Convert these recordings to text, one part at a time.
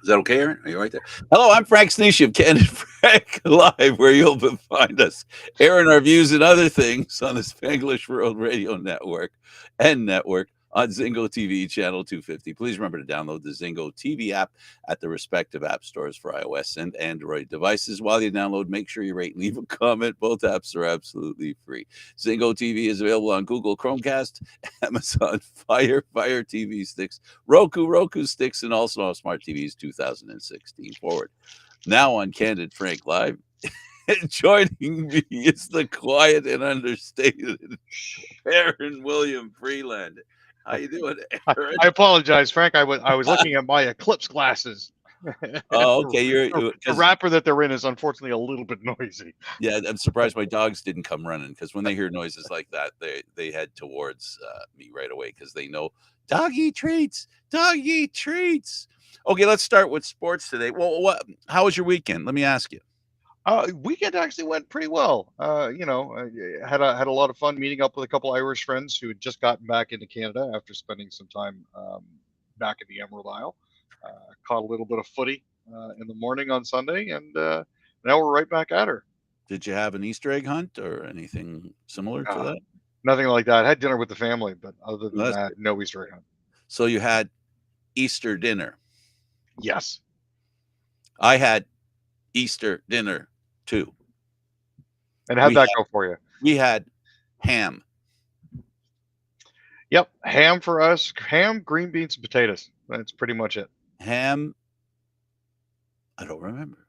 Is that okay, Aaron? Are you right there? Hello, I'm Frank Stanisci of Candid Frank Live, where you'll find us airing our views and other things on the Spanglish World Radio Network on Zingo TV channel 250. Please remember to download the Zingo TV app at the respective app stores for iOS and Android devices. While you download, make sure you rate and leave a comment. Both apps are absolutely free. Zingo TV is available on Google Chromecast, Amazon Fire TV sticks, Roku sticks, and also on smart TVs 2016 forward. Now on Candid Frank Live, joining me is the quiet and understated Aaron William Freeland. How you doing, Aaron? I apologize, Frank. I was looking at my eclipse glasses. Oh, okay. The wrapper that they're in is unfortunately a little bit noisy. Yeah, I'm surprised my dogs didn't come running, because when they hear noises like that, they head towards me right away, because they know doggy treats, doggy treats. Okay, let's start with sports today. Well, how was your weekend? Let me ask you. Weekend actually went pretty well. Had a lot of fun meeting up with a couple Irish friends who had just gotten back into Canada after spending some time back in the Emerald Isle. Caught a little bit of footy in the morning on Sunday, and now we're right back at her. Did you have an Easter egg hunt or anything similar to that? Nothing like that. I had dinner with the family, but other than Well, that, no Easter egg hunt. So you had Easter dinner. Yes. I had Easter dinner too. And how'd that go for you? We had ham. Yep, ham for us. Ham, green beans, and potatoes. That's pretty much it. Ham. I don't remember.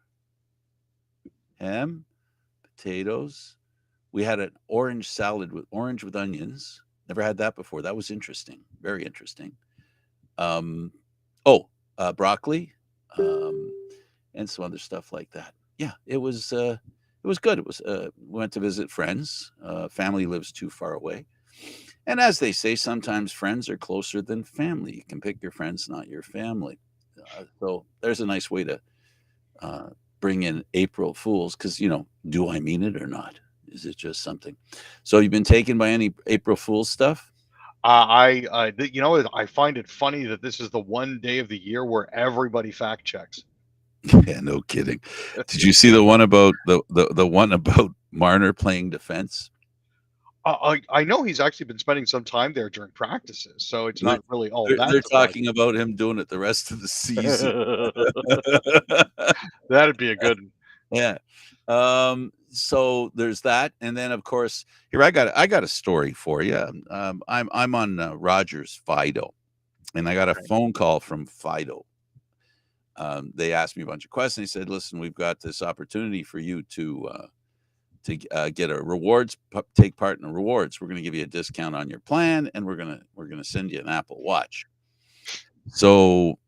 Ham, potatoes. We had an orange salad with onions. Never had that before. That was interesting. Very interesting. Broccoli, and some other stuff like that. Yeah, it was good. It was we went to visit friends. Family lives too far away. And as they say, sometimes friends are closer than family. You can pick your friends, not your family. So there's a nice way to bring in April Fools, because, do I mean it or not? Is it just something? So you've been taken by any April Fool's stuff? I find it funny that this is the one day of the year where everybody fact checks. Yeah, no kidding. Did you see the one about the one about Marner playing defense? I know he's actually been spending some time there during practices, so it's not really all that. They're talking about him doing it the rest of the season. That'd be a good one. Yeah. So there's that, and then of course here I got a story for you. I'm on Rogers Fido, and I got a phone call from Fido. They asked me a bunch of questions. They said, "Listen, we've got this opportunity for you to get a rewards, take part in the rewards. We're going to give you a discount on your plan, and we're gonna send you an Apple Watch." So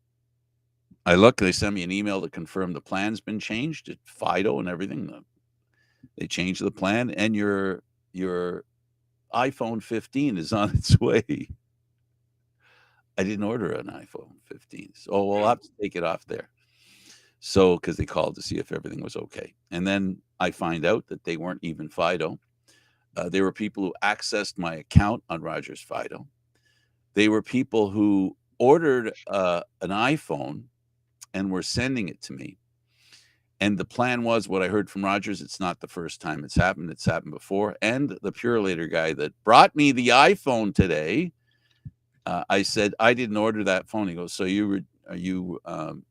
I look. They send me an email to confirm the plan's been changed at Fido and everything. They changed the plan, and your iPhone 15 is on its way. I didn't order an iPhone 15, so we'll have to take it off there. So, because they called to see if everything was okay. And then I find out that they weren't even Fido. They were people who accessed my account on Rogers Fido. They were people who ordered an iPhone and were sending it to me. And the plan was, what I heard from Rogers, it's not the first time it's happened. It's happened before. And the Purelator guy that brought me the iPhone today, I said, I didn't order that phone. He goes, so are you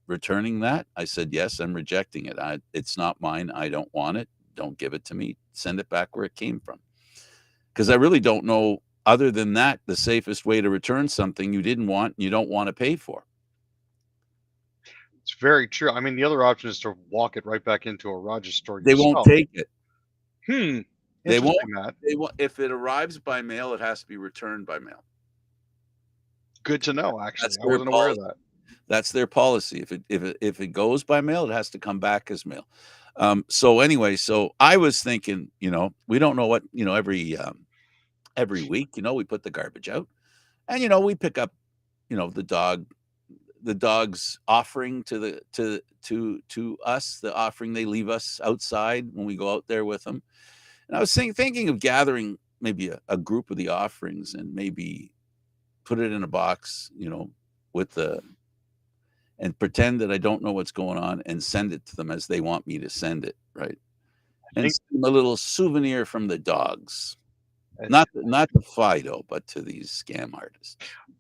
returning that? I said, yes, I'm rejecting it. It's not mine. I don't want it. Don't give it to me. Send it back where it came from. Because I really don't know, other than that, the safest way to return something you didn't want and you don't want to pay for. It's very true. I mean, the other option is to walk it right back into a Rogers store. They won't take it. They won't. They won't. If it arrives by mail, it has to be returned by mail. Good to know. Actually, I wasn't aware of that. That's their policy. If it goes by mail, it has to come back as mail. So anyway, so I was thinking, we don't know what, every week, we put the garbage out, and we pick up, the dog's offering to us, the offering they leave us outside when we go out there with them. And I was thinking of gathering maybe a group of the offerings and maybe put it in a box, with and pretend that I don't know what's going on and send it to them as they want me to send it, right? I And think send them a little souvenir from the dogs. it's, Not the Fido, but to these scam artists.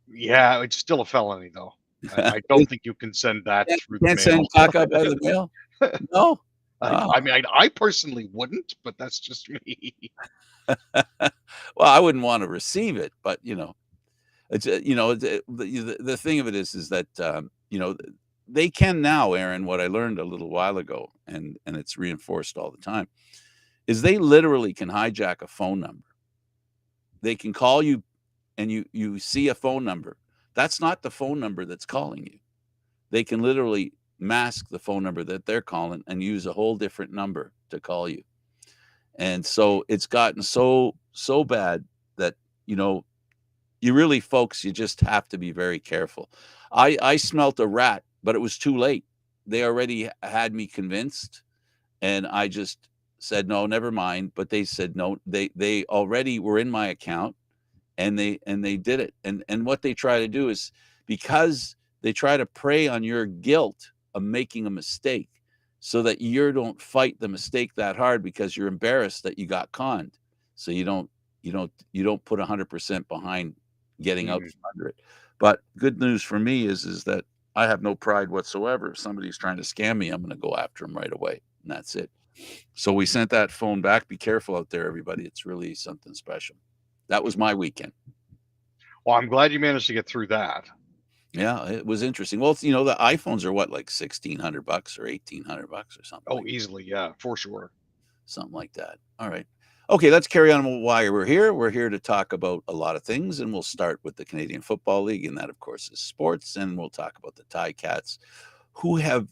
yeah, it's still a felony though. I You don't think you can send that through the can't mail. send caca by the mail? No? Oh. I mean, I personally wouldn't, but that's just me. Well, I wouldn't wanna receive it, but, it's, the thing of it is that, they can now, Aaron, what I learned a little while ago, and it's reinforced all the time, is they literally can hijack a phone number. They can call you and you see a phone number. That's not the phone number that's calling you. They can literally mask the phone number that they're calling and use a whole different number to call you. And so it's gotten so bad that, you know, you really folks, you just have to be very careful. I smelt a rat, but it was too late. They already had me convinced, and I just said, "No, never mind." But they said, "No." They already were in my account, and they did it. And what they try to do is, because they try to prey on your guilt of making a mistake, so that you don't fight the mistake that hard because you're embarrassed that you got conned. So you don't put 100% behind getting out Mhm. from under it. But good news for me is that I have no pride whatsoever. If somebody's trying to scam me, I'm going to go after them right away, and that's it. So we sent that phone back. Be careful out there, everybody. It's really something special. That was my weekend. Well, I'm glad you managed to get through that. Yeah, it was interesting. Well, the iPhones are what, like $1,600 or $1,800 or Oh, easily, yeah, for sure. something like that. All right. Okay, let's carry on why we're here. We're here to talk about a lot of things, and we'll start with the Canadian Football League, and that, of course, is sports. And we'll talk about the Ticats, who have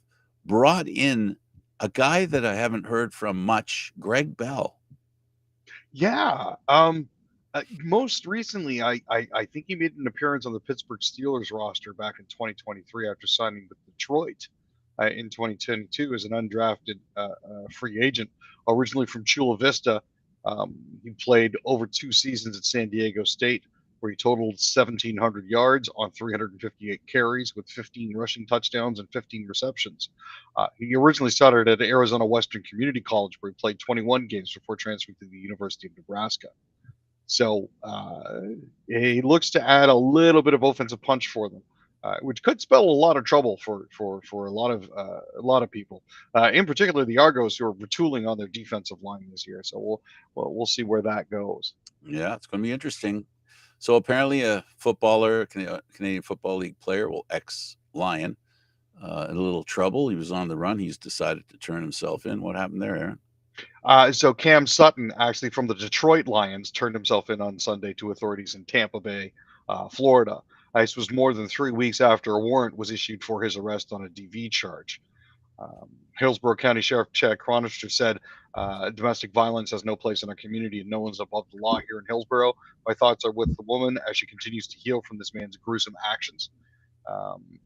brought in a guy that I haven't heard from much, Greg Bell. Yeah. Most recently, I think he made an appearance on the Pittsburgh Steelers roster back in 2023 after signing with Detroit in 2022 as an undrafted free agent, originally from Chula Vista. He played over 2 seasons at San Diego State, where he totaled 1,700 yards on 358 carries with 15 rushing touchdowns and 15 receptions. He originally started at Arizona Western Community College, where he played 21 games before transferring to the University of Nebraska. So he looks to add a little bit of offensive punch for them, which could spell a lot of trouble for a lot of people, in particular the Argos, who are retooling on their defensive line this year. So we'll see where that goes. Yeah, it's going to be interesting. So apparently, a footballer, Canadian Football League player, well, ex-Lion, in a little trouble. He was on the run. He's decided to turn himself in. What happened there, Aaron? So Cam Sutton, actually from the Detroit Lions, turned himself in on Sunday to authorities in Tampa Bay, Florida. This was more than 3 weeks after a warrant was issued for his arrest on a DV charge. Hillsborough County Sheriff Chad Cronister said, domestic violence has no place in our community and no one's above the law here in Hillsborough. My thoughts are with the woman as she continues to heal from this man's gruesome actions. Um,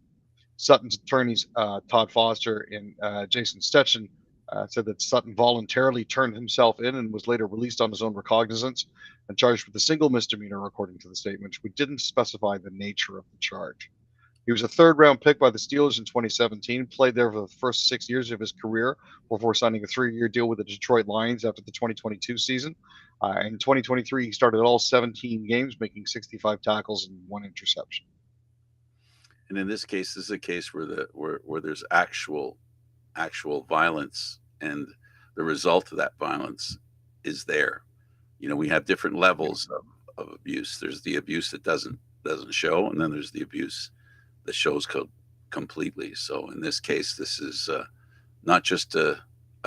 Sutton's attorneys, Todd Foster and Jason Stetson, said that Sutton voluntarily turned himself in and was later released on his own recognizance and charged with a single misdemeanor, according to the statement, which didn't specify the nature of the charge. He was a third-round pick by the Steelers in 2017, played there for the first 6 years of his career before signing a 3-year deal with the Detroit Lions after the 2022 season. In 2023, he started all 17 games, making 65 tackles and 1 interception. And in this case, this is a case where there's actual violence, and the result of that violence is there. We have different Yeah. levels of abuse. There's the abuse that doesn't show, and then there's the abuse that shows completely. So in this case, this is not just a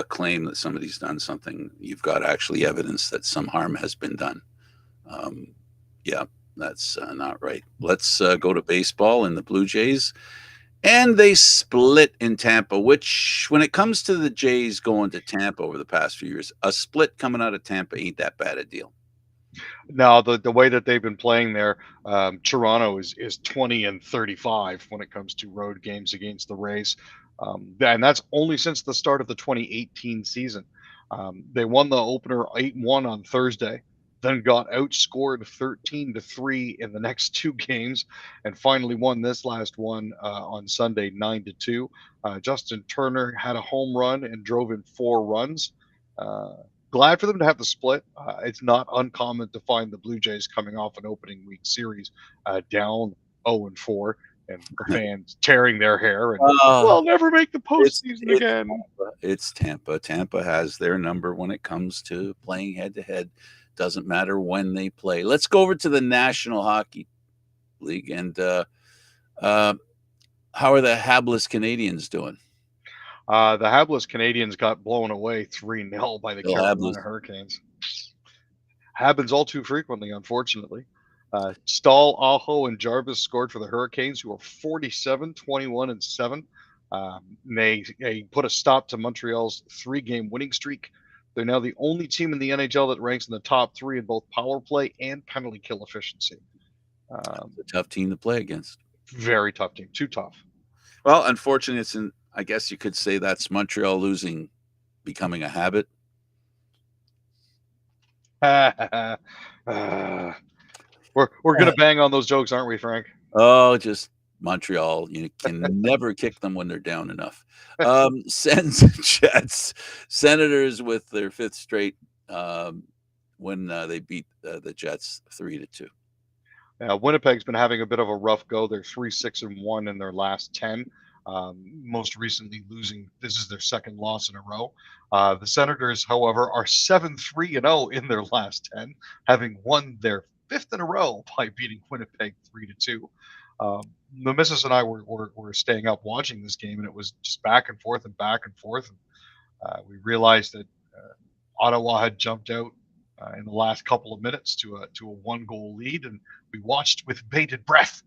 claim that somebody's done something. You've got actually evidence that some harm has been done. Um, yeah, that's not right. Let's go to baseball and the Blue Jays. And they split in Tampa, which, when it comes to the Jays going to Tampa over the past few years, a split coming out of Tampa ain't that bad a deal. Now, the way that they've been playing there, Toronto is 20-35 when it comes to road games against the Rays, and that's only since the start of the 2018 season. They won the opener 8-1 on Thursday. then got outscored 13-3 in the next two games, and finally won this last one on Sunday 9-2. Justin Turner had a home run and drove in 4 runs. Glad for them to have the split. It's not uncommon to find the Blue Jays coming off an opening week series down 0-4, and the fans tearing their hair and we'll never make the postseason again. It's Tampa. Tampa has their number when it comes to playing head-to-head. Doesn't matter when they play. Let's go over to the National Hockey League. And how are the hapless Canadians doing? The hapless Canadians got blown away 3-0 by the Carolina Hurricanes. Happens all too frequently, unfortunately. Stahl, Aho, and Jarvis scored for the Hurricanes, who are 47, 21, and 7. They put a stop to Montreal's 3-game winning streak. They're now the only team in the NHL that ranks in the top 3 in both power play and penalty kill efficiency. It's a tough team to play against. Very tough team. Too tough. Well, unfortunately, I guess you could say that's Montreal losing, becoming a habit. We're going to bang on those jokes, aren't we, Frank? Oh, just Montreal. You can never kick them when they're down enough. Sens, Jets, Senators with their 5th straight when they beat the Jets 3-2. Winnipeg's been having a bit of a rough go. They're 3-6-1 in their last 10. Most recently losing. This is their 2nd loss in a row. The Senators, however, are 7-3-0 in their last 10, having won their 5th in a row by beating Winnipeg 3-2. The missus and I were staying up watching this game, and it was just back and forth and back and forth. And we realized that Ottawa had jumped out in the last couple of minutes to a 1-goal lead, and we watched with bated breath.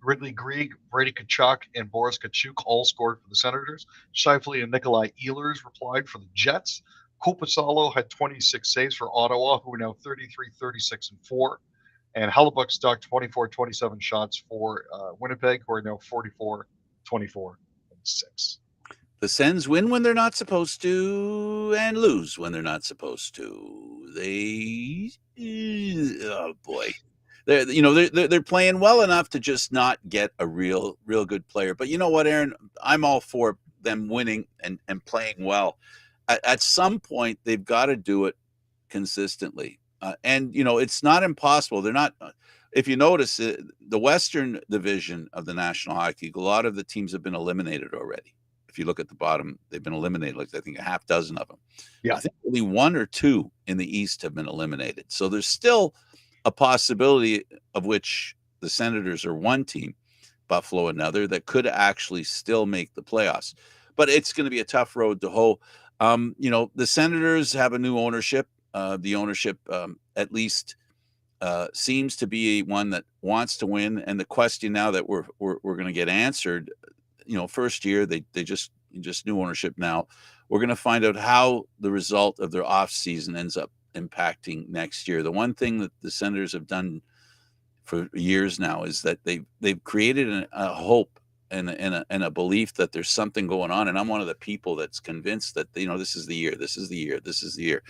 Ridley Grieg, Brady Tkachuk, and Boris Katchouk all scored for the Senators. Scheifele and Nikolai Ehlers replied for the Jets. Kopasalo had 26 saves for Ottawa, who are now 33, 36, and 4. And Hellebuck stuck 24, 27 shots for Winnipeg, who are now 44, 24, and 6. The Sens win when they're not supposed to and lose when they're not supposed to. Oh boy. They're playing well enough to just not get a real good player. But you know what, Aaron? I'm all for them winning and playing well. At some point, they've got to do it consistently. And it's not impossible. They're not. If you notice, the Western Division of the National Hockey League, a lot of the teams have been eliminated already. If you look at the bottom, they've been eliminated. Like I think a half dozen of them. Yeah, I think only 1 or 2 in the East have been eliminated. So there's still a possibility of which the Senators are one team, Buffalo another, that could actually still make the playoffs. But it's going to be a tough road to hoe. The Senators have a new ownership. The ownership at least seems to be one that wants to win. And the question now that we're going to get answered, first year they just new ownership now. We're going to find out how the result of their off season ends up impacting next year. The one thing that the Senators have done for years now is that they've created a hope and a belief that there's something going on. And I'm one of the people that's convinced that this is the year. This is the year. This is the year.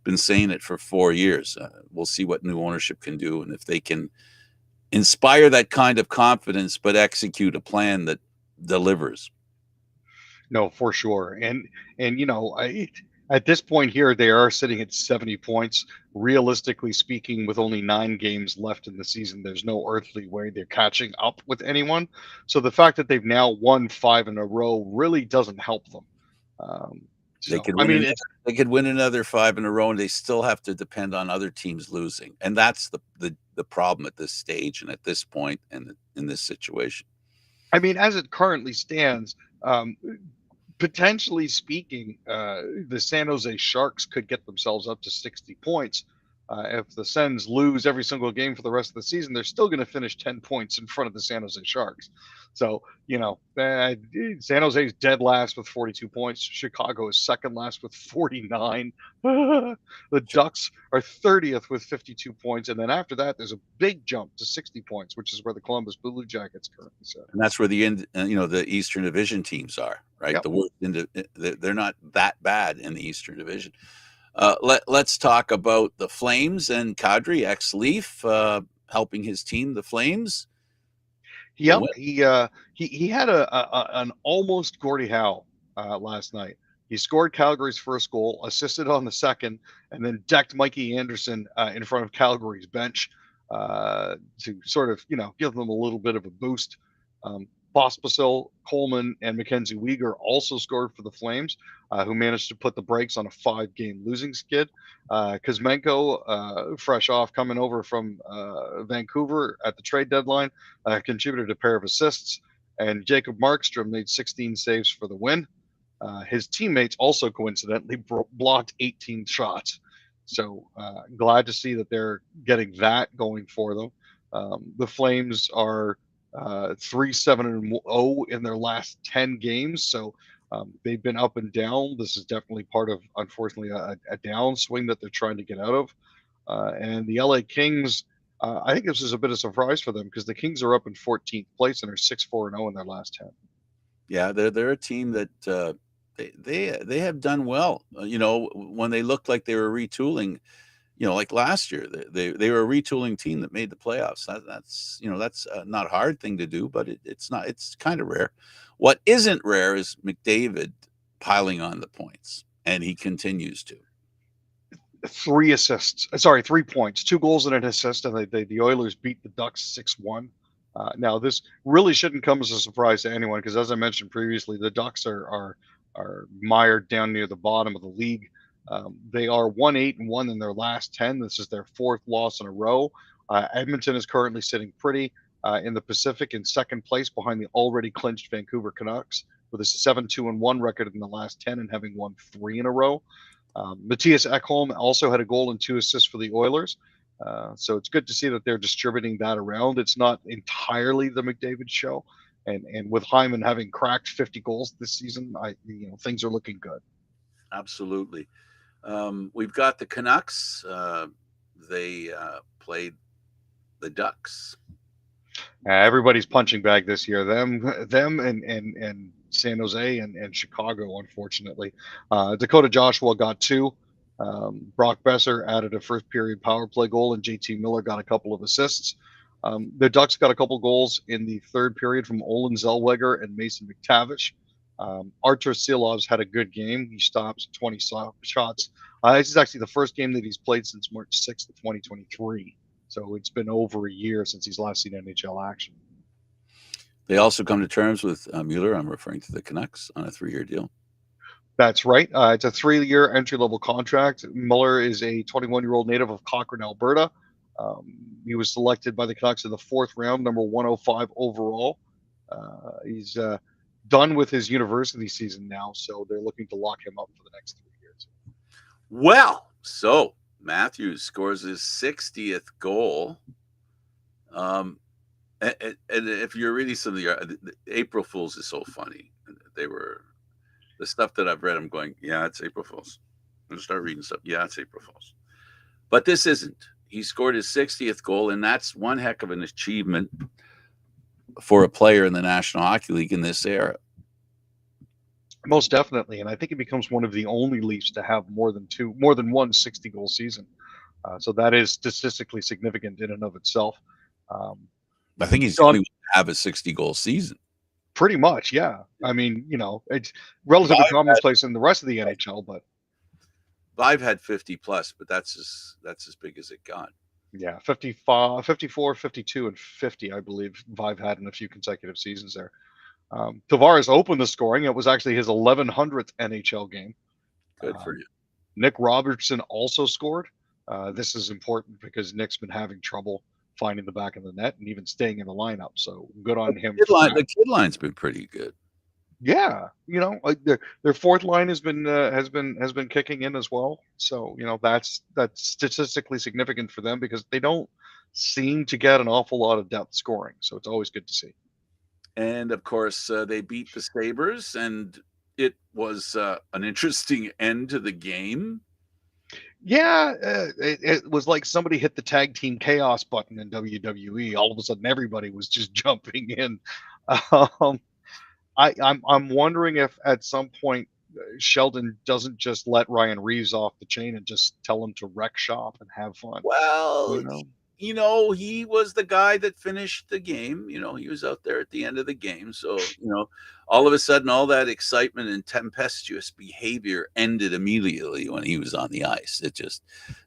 Been saying it for 4 years. We'll see what new ownership can do, and if they can inspire that kind of confidence, but execute a plan that delivers. No, for sure. And at this point here, they are sitting at 70 points. Realistically speaking, with only 9 games left in the season, there's no earthly way they're catching up with anyone. So the fact that they've now won 5 in a row really doesn't help them. They could win another 5 in a row, and they still have to depend on other teams losing. And that's the problem at this stage and at this point and in this situation. I mean, as it currently stands, potentially speaking, the San Jose Sharks could get themselves up to 60 points. If the Sens lose every single game for the rest of the season, they're still going to finish 10 points in front of the San Jose Sharks. So, San Jose's dead last with 42 points. Chicago is second last with 49. The Ducks are 30th with 52 points. And then after that, there's a big jump to 60 points, which is where the Columbus Blue Jackets currently sit. And that's where the Eastern Division teams are, right? Yep. They're not that bad in the Eastern Division. Let's talk about the Flames and Kadri, ex-Leaf, helping his team, the Flames, to Yep, win. he had an almost Gordie Howe last night. He scored Calgary's first goal, assisted on the second, and then decked Mikey Anderson in front of Calgary's bench to sort of give them a little bit of a boost. Um, Pospisil, Coleman, and Mackenzie Weegar also scored for the Flames, who managed to put the brakes on a 5-game losing skid. Kuzmenko, fresh off coming over from Vancouver at the trade deadline, contributed a pair of assists, and Jacob Markstrom made 16 saves for the win. His teammates also coincidentally blocked 18 shots. So glad to see that they're getting that going for them. The Flames are 3-7-0 in their last 10 games. So they've been up and down. This is definitely part of, unfortunately, a downswing that they're trying to get out of. And the LA Kings, I think this is a bit of a surprise for them because the Kings are up in 14th place and are 6-4-0 in their last 10. Yeah, they're a team that they have done well. When they looked like they were retooling, like last year, they were a retooling team that made the playoffs. That's not a hard thing to do, but it's kind of rare. What isn't rare is McDavid piling on the points, and he continues to. 3 points, 2 goals and an assist, and the Oilers beat the Ducks 6-1. Now, this really shouldn't come as a surprise to anyone because, as I mentioned previously, the Ducks are mired down near the bottom of the league. They are 1-8-1 in their last 10. This is their 4th loss in a row. Edmonton is currently sitting pretty in the Pacific in second place behind the already clinched Vancouver Canucks with a 7-2-1 record in the last 10 and having won 3 in a row. Matthias Ekholm also had a goal and 2 assists for the Oilers. So it's good to see that they're distributing that around. It's not entirely the McDavid show. And with Hyman having cracked 50 goals this season, things are looking good. Absolutely. We've got the Canucks. They played the Ducks. Everybody's punching bag this year. Them and San Jose and Chicago, unfortunately. Dakota Joshua got 2. Brock Besser added a first period power play goal, and JT Miller got a couple of assists. The Ducks got a couple goals in the third period from Olin Zellweger and Mason McTavish. Artur Silovs had a good game. He stopped 20 shots. This is actually the first game that he's played since March 6th of 2023. So it's been over a year since he's last seen NHL action. They also come to terms with Mueller. I'm referring to the Canucks on a 3-year deal. That's right. It's a 3-year entry-level contract. Mueller is a 21-year-old native of Cochrane, Alberta. He was selected by the Canucks in the 4th round, number 105 overall. He's done with his university season now, so they're looking to lock him up for the next 3 years. Well, so Matthews scores his 60th goal. And if you're reading some of the April Fools is so funny. They were the stuff that I've read. I'm going, yeah, it's April Fools. I'm gonna start reading stuff. Yeah, it's April Fools. But this isn't. He scored his 60th goal, and that's one heck of an achievement for a player in the National Hockey League in this era. Most definitely, and I think he becomes one of the only Leafs to have more than one 60-goal season. So that is statistically significant in and of itself. I think he's going to have a 60-goal season. Pretty much, yeah. I mean, it's relatively commonplace in the rest of the NHL, but Vive had 50 plus, but that's as big as it got. Yeah, 55, 54, 52, and 50, I believe Vive had in a few consecutive seasons there. Tavares opened the scoring. It was actually his 1100th NHL game. Good for you. Nick Robertson also scored. This is important because Nick's been having trouble finding the back of the net and even staying in the lineup. So good on him. The kid line's been pretty good. Yeah, their fourth line has been kicking in as well. So that's statistically significant for them because they don't seem to get an awful lot of depth scoring. So it's always good to see. And of course, they beat the Sabres, and it was an interesting end to the game. Yeah, it was like somebody hit the tag team chaos button in WWE. All of a sudden, everybody was just jumping in. I'm wondering if at some point Sheldon doesn't just let Ryan Reeves off the chain and just tell him to wreck shop and have fun. Well, You know, he was the guy that finished the game. He was out there at the end of the game. So, all of a sudden, all that excitement and tempestuous behavior ended immediately when he was on the ice. It just,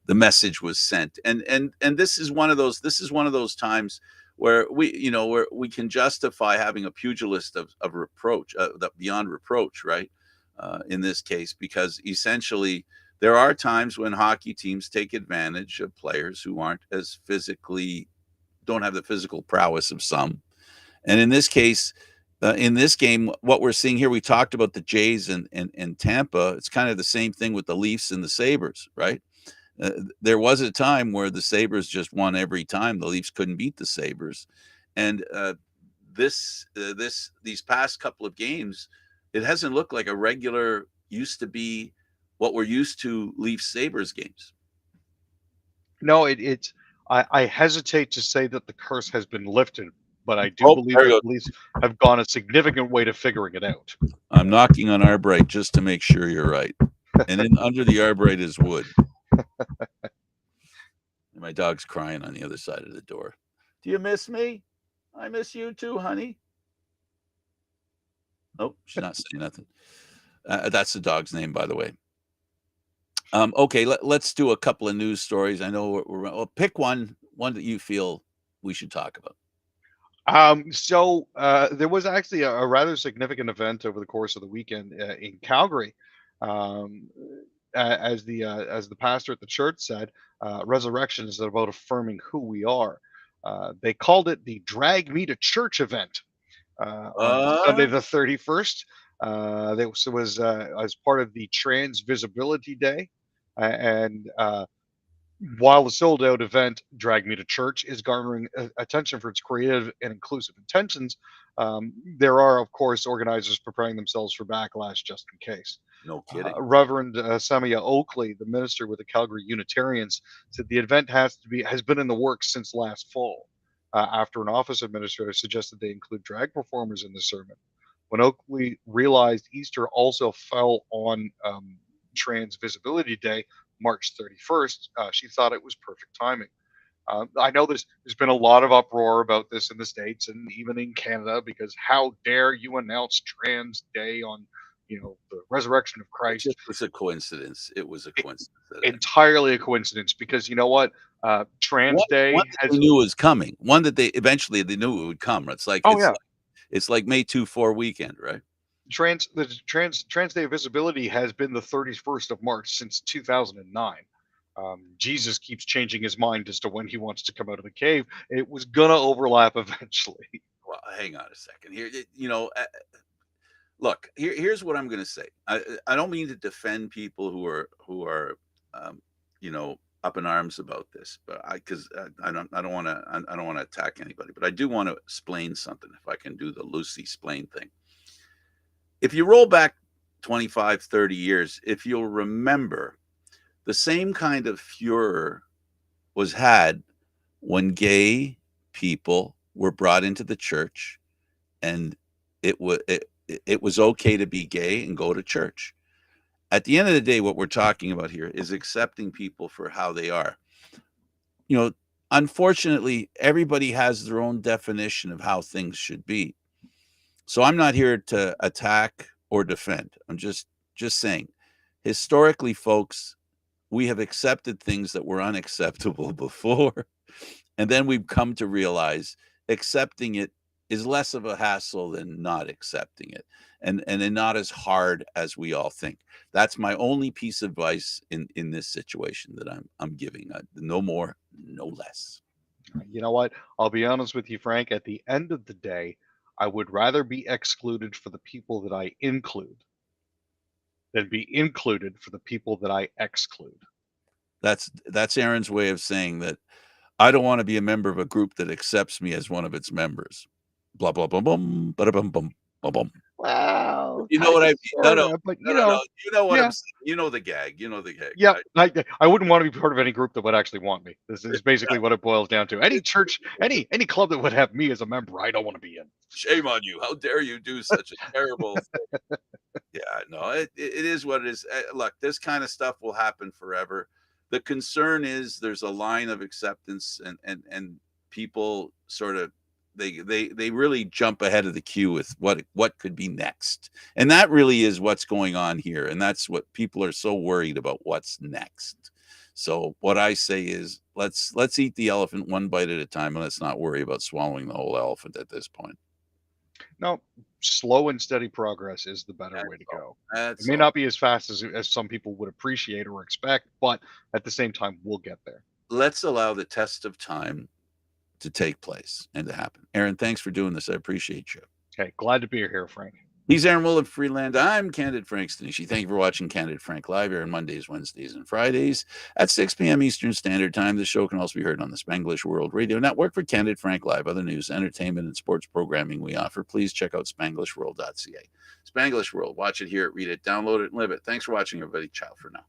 the message was sent. And this is one of those times where we can justify having a pugilist of reproach, beyond reproach, right? In this case, because essentially there are times when hockey teams take advantage of players who aren't as physically, don't have the physical prowess of some. And in this case, in this game, what we're seeing here, we talked about the Jays and Tampa. It's kind of the same thing with the Leafs and the Sabres, right? There was a time where the Sabres just won every time. The Leafs couldn't beat the Sabres. And these past couple of games, it hasn't looked like a regular, used to be what we're used to Leafs Sabres games. no, it's. I hesitate to say that the curse has been lifted, but I do Oh, believe there you that go. the Leafs have gone a significant way to figuring it out. I'm knocking on arborite just to make sure you're right. And then under the arborite is wood. And my dog's crying on the other side of the door. Do you miss me? I miss you too, honey. Oh, she's not saying nothing. That's the dog's name, by the way. Okay, let's do a couple of news stories. I know well, pick one that you feel we should talk about. So there was actually a rather significant event over the course of the weekend in Calgary. Um, as the pastor at the church said, resurrection is about affirming who we are. They called it the "Drag Me to Church" event on Sunday Uh, the 31st. This was as part of the Trans Visibility Day, and while the sold out event Drag Me to Church is garnering attention for its creative and inclusive intentions, there are, of course, organizers preparing themselves for backlash just in case. no kidding. Reverend Samia Oakley, the minister with the Calgary Unitarians, said the event has been in the works since last fall, after an office administrator suggested they include drag performers in the sermon. When Oakley realized Easter also fell on Trans Visibility Day, March 31st, she thought it was perfect timing. I know there's been a lot of uproar about this in the States and even in Canada, because how dare you announce Trans Day on, the resurrection of It Christ? just was a coincidence. It was a It, coincidence. entirely a coincidence, because you know what? Trans One Day that they has. knew was coming. One that they eventually they knew it would come. It's like Oh it's yeah, like it's like May 2-4 weekend, right? Trans Day of Visibility has been the 31st of March since 2009. Jesus keeps changing his mind as to when he wants to come out of the cave. It was gonna overlap eventually. Well, hang on a second here. Look, here's what I'm going to say. I don't mean to defend people who are um, up in arms about this, but I don't want to I don't want to attack anybody, but I do want to explain something if I can do the Lucy explain thing. If you roll back 25, 30 years, if you'll remember, the same kind of furor was had when gay people were brought into the church, and it was okay to be gay and go to church. At the end of the day, what we're talking about here is accepting people for how they are. You know, Unfortunately, everybody has their own definition of how things should be. So I'm not here to attack or defend. I'm just saying, historically, folks, we have accepted things that were unacceptable before. And then we've come to realize accepting it is less of a hassle than not accepting it, and then not as hard as we all think. That's my only piece of advice in this situation that I'm giving. No more, no less. You know what? I'll be honest with you, Frank. At the end of the day, I would rather be excluded for the people that I include than be included for the people that I exclude. That's Aaron's way of saying that I don't want to be a member of a group that accepts me as one of its members. Blah blah blah bum, bada bum bum bum bum. Well, You know kind what I of, mean? No, sort no, of, but no, no, no. You know what I'm yeah, saying. You know the gag. You know the gag, yeah. right? I wouldn't want to be part of any group that would actually want me. This is basically what it boils down to. Any church, any club that would have me as a member, I don't want to be in. Shame on you. How dare you do such a terrible thing? Yeah, no, it is what it is. Look, this kind of stuff will happen forever. The concern is there's a line of acceptance, and people sort of they really jump ahead of the queue with what could be next, and that really is what's going on here, and that's what people are so worried about. What's next? So what I say is let's eat the elephant one bite at a time, and let's not worry about swallowing the whole elephant at this point. No, slow and steady progress is the better way That's to all. go. It That's may all. not be as fast as some people would appreciate or expect, but at the same time, we'll get there. Let's allow the test of time to take place and to happen. Aaron, thanks for doing this. I appreciate you. Okay, glad to be here, Frank. He's Aaron Will of Freeland. I'm Candid Frank Stanisci. Thank you for watching Candid Frank live here on Mondays, Wednesdays, and Fridays at 6 p.m. Eastern Standard Time. This show can also be heard on the Spanglish World Radio Network. For Candid Frank Live, other news, entertainment, and sports programming we offer, please check out spanglishworld.ca. Spanglish World. Watch it, hear it, read it, download it, and live it. Thanks for watching, everybody. Ciao for now.